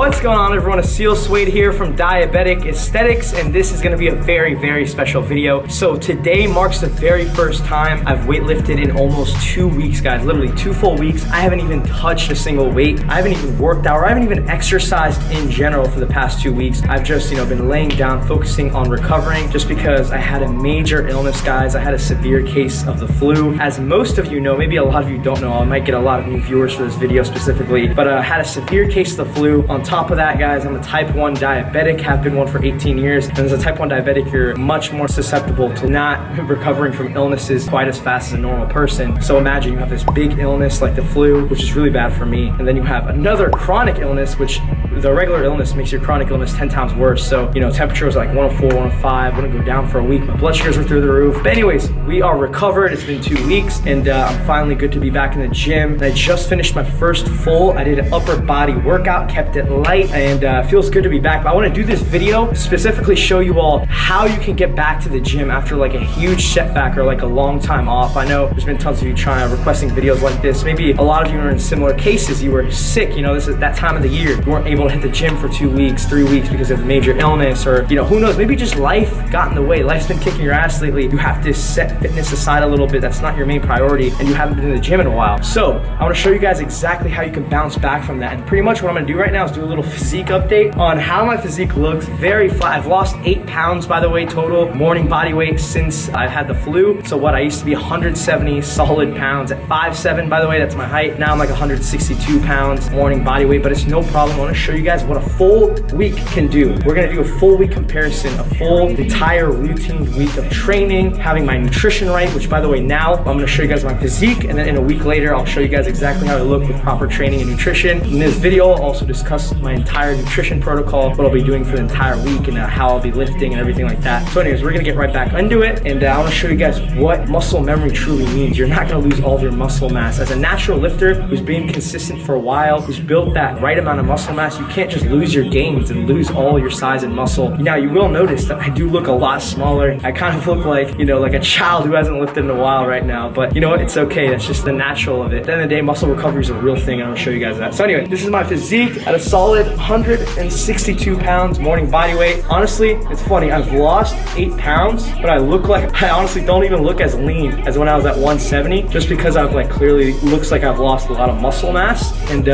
What's going on, everyone? Aseel Soueid here from Diabetic Aesthetics, and this is going to be a very, very special video. So today marks the very first time I've weightlifted in almost 2 weeks, guys. Literally 2 full weeks. I haven't even touched a single weight. I haven't even worked out, or I haven't even exercised in general for the past 2 weeks. I've just, been laying down, focusing on recovering, just because I had a major illness, guys. I had a severe case of the flu. As most of you know, maybe a lot of you don't know, I might get a lot of new viewers for this video specifically, but I had a severe case of the flu. On top of that, guys, I'm a type 1 diabetic, have been one for 18 years. And as a type 1 diabetic, you're much more susceptible to not recovering from illnesses quite as fast as a normal person. So imagine you have this big illness like the flu, which is really bad for me. And then you have another chronic illness, which the regular illness makes your chronic illness 10 times worse. So, temperature was like 104, 105, wouldn't go down for a week. My blood sugars were through the roof. But anyways, we are recovered. It's been 2 weeks and I'm finally good to be back in the gym. And I just finished my first full, I did an upper body workout, kept it light, and feels good to be back. But I want to do this video specifically show you all how you can get back to the gym after like a huge setback or like a long time off. I know there's been tons of you requesting videos like this. Maybe a lot of you are in similar cases. You were sick, this is that time of the year. You weren't able to hit the gym for 2 weeks, 3 weeks because of major illness, or who knows, maybe just life got in the way. Life's been kicking your ass lately. You have to set fitness aside a little bit. That's not your main priority, and you haven't been in the gym in a while. So I want to show you guys exactly how you can bounce back from that. And pretty much what I'm going to do right now is do a little physique update on how my physique looks. Very flat. I've lost 8 pounds, by the way, total morning body weight since I've had the flu. So what, I used to be 170 solid pounds at 5'7", by the way, that's my height. Now I'm like 162 pounds morning body weight, but it's no problem. I want to show you guys what a full week can do. We're going to do a full week comparison, a full entire routine week of training, having my nutrition right, which by the way, now I'm going to show you guys my physique, and then in a week later, I'll show you guys exactly how I look with proper training and nutrition. In this video, I'll also discuss my entire nutrition protocol, what I'll be doing for the entire week, and how I'll be lifting and everything like that. So anyways, we're going to get right back into it, and I want to show you guys what muscle memory truly means. You're not going to lose all of your muscle mass. As a natural lifter who's been consistent for a while, who's built that right amount of muscle mass, you can't just lose your gains and lose all your size and muscle. Now, you will notice that I do look a lot smaller. I kind of look like, like a child who hasn't lifted in a while right now, but you know what? It's okay. That's just the natural of it. At the end of the day, muscle recovery is a real thing, and I'm gonna show you guys that. So anyway, this is my physique at a solid 162 pounds morning body weight. Honestly, it's funny. I've lost 8 pounds, but I honestly don't even look as lean as when I was at 170, just because I've clearly looks like I've lost a lot of muscle mass. And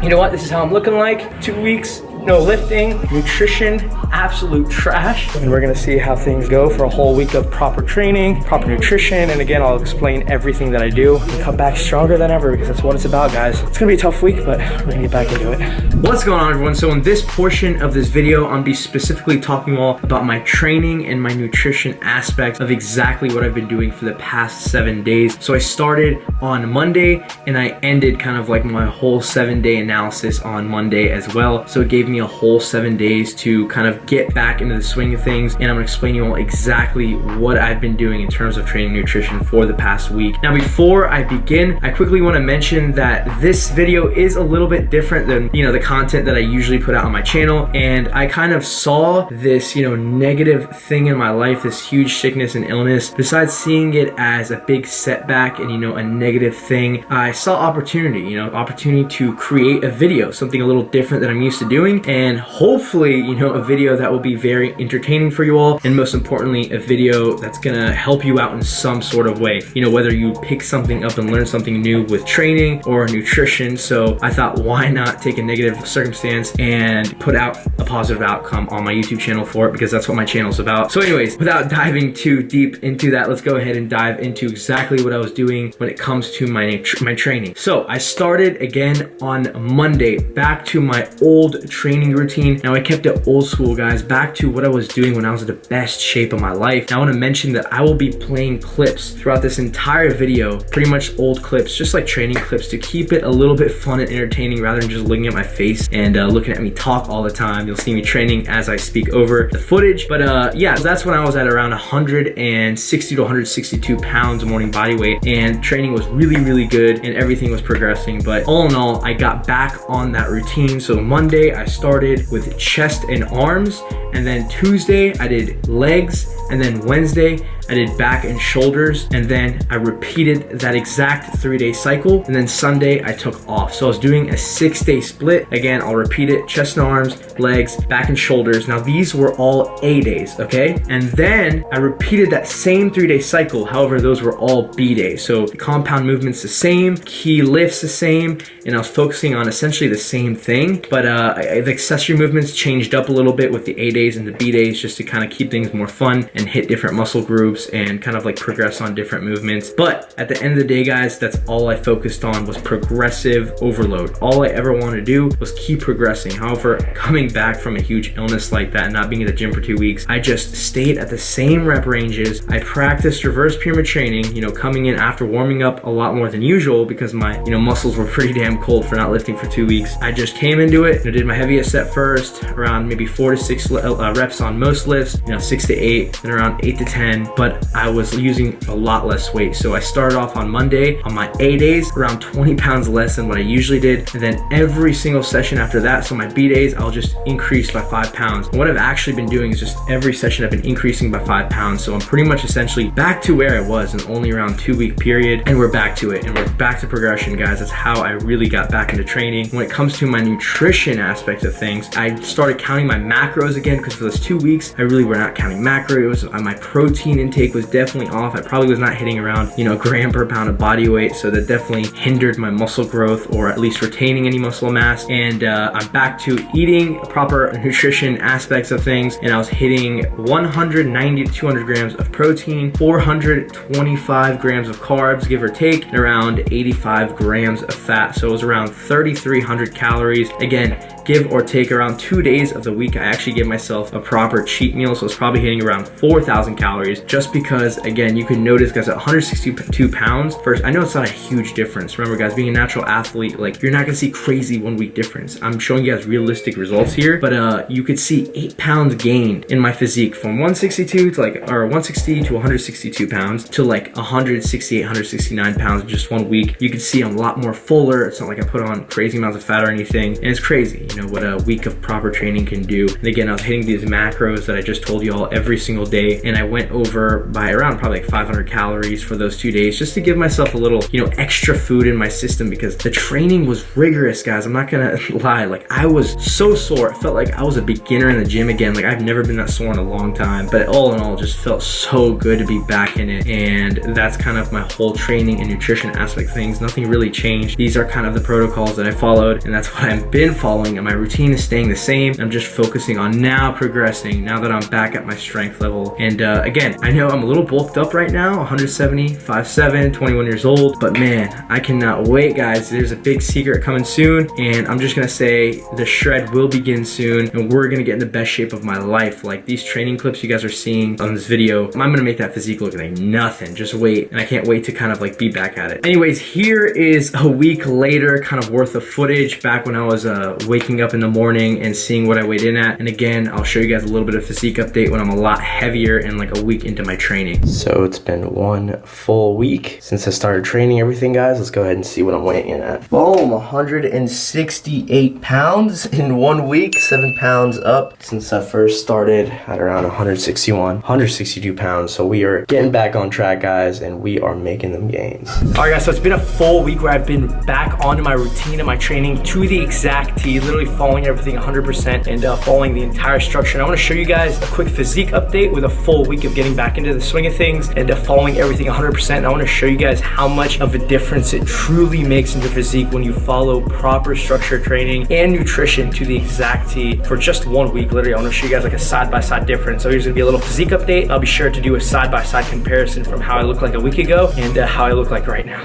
you know what? This is how I'm looking like. 2 weeks. No lifting, nutrition, absolute trash. And we're gonna see how things go for a whole week of proper training, proper nutrition, and again, I'll explain everything that I do and come back stronger than ever, because that's what it's about, guys. It's gonna be a tough week, but we're gonna get back into it. What's going on, everyone? So in this portion of this video, I'm gonna be specifically talking all about my training and my nutrition aspects of exactly what I've been doing for the past 7 days. So I started on Monday, and I ended kind of like my whole 7-day analysis on Monday as well. So it gave me a whole 7 days to kind of get back into the swing of things, and I'm gonna explain you all exactly what I've been doing in terms of training nutrition for the past week. Now, before I begin, I quickly want to mention that this video is a little bit different than the content that I usually put out on my channel, and I kind of saw this negative thing in my life, this huge sickness and illness. Besides seeing it as a big setback and a negative thing, I saw opportunity, opportunity to create a video, something a little different than I'm used to doing, and hopefully, a video that will be very entertaining for you all, and most importantly, a video that's gonna help you out in some sort of way, whether you pick something up and learn something new with training or nutrition. So I thought, why not take a negative circumstance and put out a positive outcome on my YouTube channel for it, because that's what my channel is about. So anyways, without diving too deep into that, let's go ahead and dive into exactly what I was doing when it comes to my training. So I started again on Monday, back to my old training routine. Now I kept it old school, guys, back to what I was doing when I was in the best shape of my life. Now I want to mention that I will be playing clips throughout this entire video, pretty much old clips, just like training clips, to keep it a little bit fun and entertaining rather than just looking at my face and looking at me talk all the time. You'll see me training as I speak over the footage. But yeah, so that's when I was at around 160 to 162 pounds morning body weight, and training was really, really good and everything was progressing. But all in all, I got back on that routine. So Monday I started with chest and arms, and then Tuesday I did legs, and then Wednesday I did back and shoulders, and then I repeated that exact 3-day cycle, and then Sunday I took off. So I was doing a 6-day split. Again, I'll repeat it: chest and arms, legs, back and shoulders. Now these were all A days, okay? And then I repeated that same 3-day cycle. However, those were all B days. So the compound movements the same, key lifts the same, and I was focusing on essentially the same thing, but the accessory movements changed up a little bit with the A days and the B days, just to kind of keep things more fun and hit different muscle groups and kind of like progress on different movements. But at the end of the day, guys, that's all I focused on, was progressive overload. All I ever wanted to do was keep progressing. However, coming back from a huge illness like that and not being at the gym for 2 weeks, I just stayed at the same rep ranges. I practiced reverse pyramid training, you know, coming in after warming up a lot more than usual because my, you know, muscles were pretty damn cold for not lifting for 2 weeks. I just came into it and I did my heaviest set first, around maybe 4 to 6 reps on most lifts, you know, 6 to 8, then around 8 to 10, but I was using a lot less weight. So I started off on Monday on my A days around 20 pounds less than what I usually did, and then every single session after that, so my B days, I'll just increase by 5 pounds. And what I've actually been doing is just every session I've been increasing by 5 pounds. So I'm pretty much essentially back to where I was in only around 2-week period, and we're back to it, and we're back to progression, guys. That's how I really got back into training. When it comes to my nutrition aspect of things, I started counting my macros again, because for those 2 weeks, I really were not counting macros. My protein intake was definitely off. I probably was not hitting around, you know, gram per pound of body weight, so that definitely hindered my muscle growth, or at least retaining any muscle mass. And I'm back to eating proper nutrition aspects of things, and I was hitting 190 to 200 grams of protein, 425 grams of carbs, give or take, and around 85 grams of fat. So it was around 3,300 calories. Again, give or take around 2 days of the week, I actually give myself a proper cheat meal. So it's probably hitting around 4,000 calories, just because, again, you can notice, guys, at 162 pounds, first, I know it's not a huge difference. Remember, guys, being a natural athlete, like, you're not gonna see crazy 1 week difference. I'm showing you guys realistic results here, but you could see 8 pounds gained in my physique from 162 to like, or 160 to 162 pounds to like 168, 169 pounds in just 1 week. You can see I'm a lot more fuller. It's not like I put on crazy amounts of fat or anything, and it's crazy, you know, what a week of proper training can do. And again, I was hitting these macros that I just told you all every single day, and I went over by around probably like 500 calories for those 2 days, just to give myself a little, you know, extra food in my system, because the training was rigorous, guys. I'm not gonna lie, like, I was so sore. It felt like I was a beginner in the gym again. Like, I've never been that sore in a long time, but all in all, just felt so good to be back in it. And that's kind of my whole training and nutrition aspect of things. Nothing really changed. These are kind of the protocols that I followed, and that's what I've been following, and my routine is staying the same. I'm just focusing on now progressing, now that I'm back at my strength level. And again, I know I'm a little bulked up right now, 170, 5'7", 21 years old, but man, I cannot wait, guys. There's a big secret coming soon, and I'm just gonna say the shred will begin soon, and we're gonna get in the best shape of my life. Like, these training clips you guys are seeing on this video, I'm gonna make that physique look like nothing. Just wait, and I can't wait to kind of like be back at it. Anyways, here is a week later kind of worth of footage back when I was waking up in the morning and seeing what I weighed in at. And again, I'll show you guys a little bit of physique update when I'm a lot heavier and like a week into my training. So it's been 1 full week since I started training everything, guys. Let's go ahead and see what I'm weighing in at. Boom, 168 pounds in 1 week, 7 pounds up since I first started at around 161, 162 pounds. So we are getting back on track, guys, and we are making them gains. All right, guys, so it's been a full week where I've been back onto my routine and my training to the exact T, literally following everything 100% and following the entire structure. And I want to show you guys a quick physique update with a full week of getting back into the swing of things and following everything 100%. And I want to show you guys how much of a difference it truly makes in your physique when you follow proper structured training and nutrition to the exact T for just 1 week. Literally, I want to show you guys like a side-by-side difference. So here's gonna be a little physique update. I'll be sure to do a side-by-side comparison from how I looked like a week ago and how I look like right now.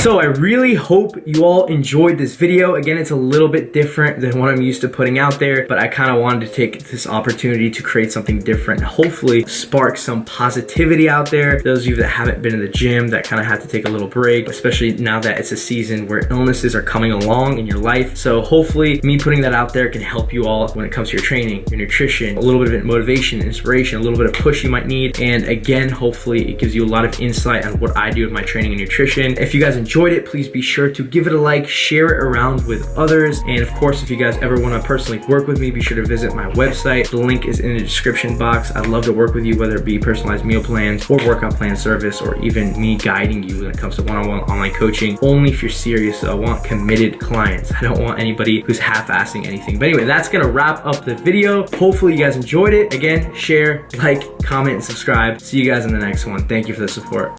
So I really hope you all enjoyed this video. Again, it's a little bit different than what I'm used to putting out there, but I kind of wanted to take this opportunity to create something different, hopefully spark some positivity out there. Those of you that haven't been in the gym, that kind of had to take a little break, especially now that it's a season where illnesses are coming along in your life. So hopefully me putting that out there can help you all when it comes to your training, your nutrition, a little bit of motivation, inspiration, a little bit of push you might need. And again, hopefully it gives you a lot of insight on what I do with my training and nutrition. If you guys enjoyed it, please be sure to give it a like, share it around with others. And of course, if you guys ever want to personally work with me, be sure to visit my website. The link is in the description box. I'd love to work with you, whether it be personalized meal plans or workout plan service, or even me guiding you when it comes to one-on-one online coaching. Only if you're serious. So I want committed clients. I don't want anybody who's half-assing anything. But anyway, that's gonna wrap up the video. Hopefully you guys enjoyed it. Again, share, like, comment, and subscribe. See you guys in the next one. Thank you for the support.